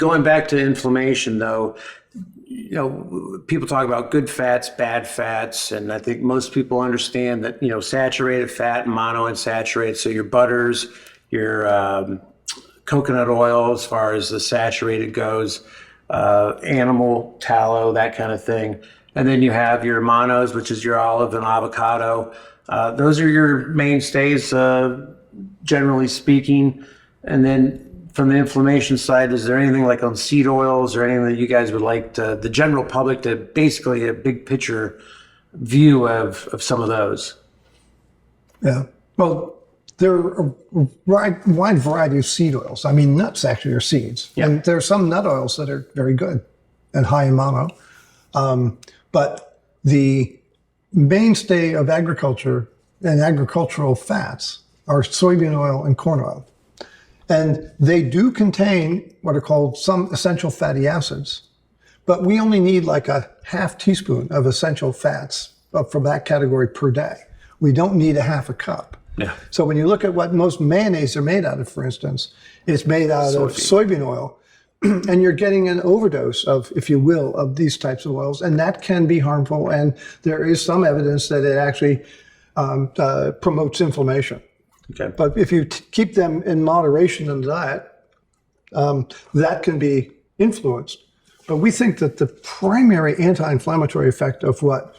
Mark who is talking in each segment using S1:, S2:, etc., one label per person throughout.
S1: going back to inflammation, though, people talk about good fats, bad fats, and I think most people understand that, saturated fat, monounsaturated, so your butters, your coconut oil, as far as the saturated goes, animal tallow, that kind of thing. And then you have your monos, which is your olive and avocado. Those are your mainstays, generally speaking. And then from the inflammation side, is there anything like on seed oils or anything that you guys would like the general public to basically a big picture view of some of those?
S2: Yeah. Well, there are a wide variety of seed oils. I mean, nuts actually are seeds. Yeah. And there are some nut oils that are very good and high in mono. But the mainstay of agriculture and agricultural fats are soybean oil and corn oil. And they do contain what are called some essential fatty acids, but we only need like a half teaspoon of essential fats from that category per day. We don't need a half a cup.
S1: Yeah.
S2: So when you look at what most mayonnaise are made out of, for instance, it's made out of soybean oil, and you're getting an overdose of, if you will, of these types of oils, and that can be harmful. And there is some evidence that it actually promotes inflammation.
S1: Okay.
S2: But if you keep them in moderation in the diet, that can be influenced. But we think that the primary anti-inflammatory effect of what,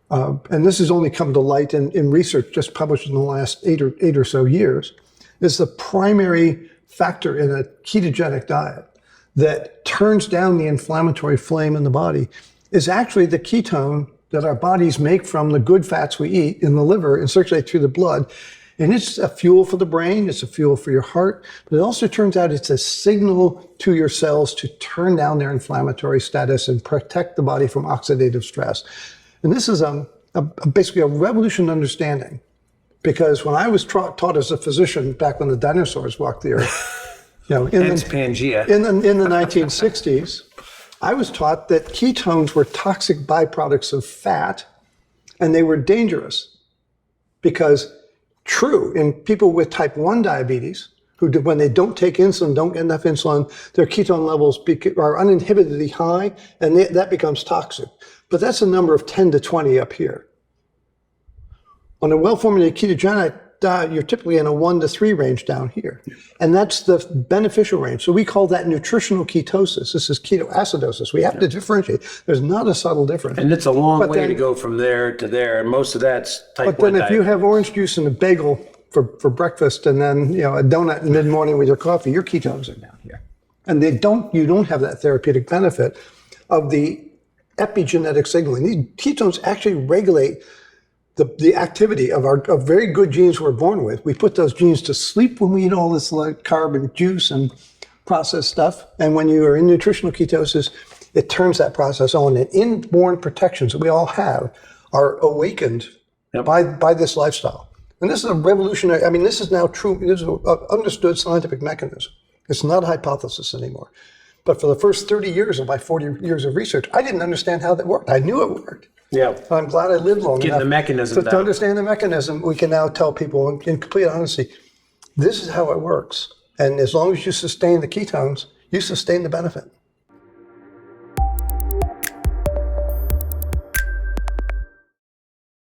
S2: and this has only come to light in research just published in the last eight or so years, is the primary factor in a ketogenic diet that turns down the inflammatory flame in the body is actually the ketone that our bodies make from the good fats we eat in the liver and circulate through the blood. And it's a fuel for the brain, it's a fuel for your heart, but it also turns out it's a signal to your cells to turn down their inflammatory status and protect the body from oxidative stress. And this is basically a revolution understanding, because when I was taught as a physician back when the dinosaurs walked the earth, in the 1960s, I was taught that ketones were toxic byproducts of fat, and they were dangerous because true in people with type 1 diabetes, who when they don't take insulin, don't get enough insulin, their ketone levels are uninhibitedly high, and that becomes toxic. But that's a number of 10 to 20 up here. On a well-formulated ketogenic diet, you're typically in a 1 to 3 range down here. And that's the beneficial range. So we call that nutritional ketosis. This is ketoacidosis. We have to differentiate. There's not a subtle difference.
S1: And it's a long way to go from there to there. And most of that's type 1
S2: But then if
S1: diet.
S2: you have orange juice and a bagel for breakfast and then a donut in mid-morning with your coffee, your ketones are down here. And you don't have that therapeutic benefit of the epigenetic signaling. These ketones actually regulate the activity of very good genes we're born with. We put those genes to sleep when we eat all this carb and juice and processed stuff. And when you are in nutritional ketosis, it turns that process on. And inborn protections that we all have are awakened by this lifestyle. And this is a revolutionary, this is now true, this is an understood scientific mechanism. It's not a hypothesis anymore. But for the first 30 years of my 40 years of research, I didn't understand how that worked. I knew it worked.
S1: Yeah.
S2: I'm glad I lived long enough
S1: the mechanism
S2: to understand the mechanism. We can now tell people in complete honesty, this is how it works. And as long as you sustain the ketones, you sustain the benefit.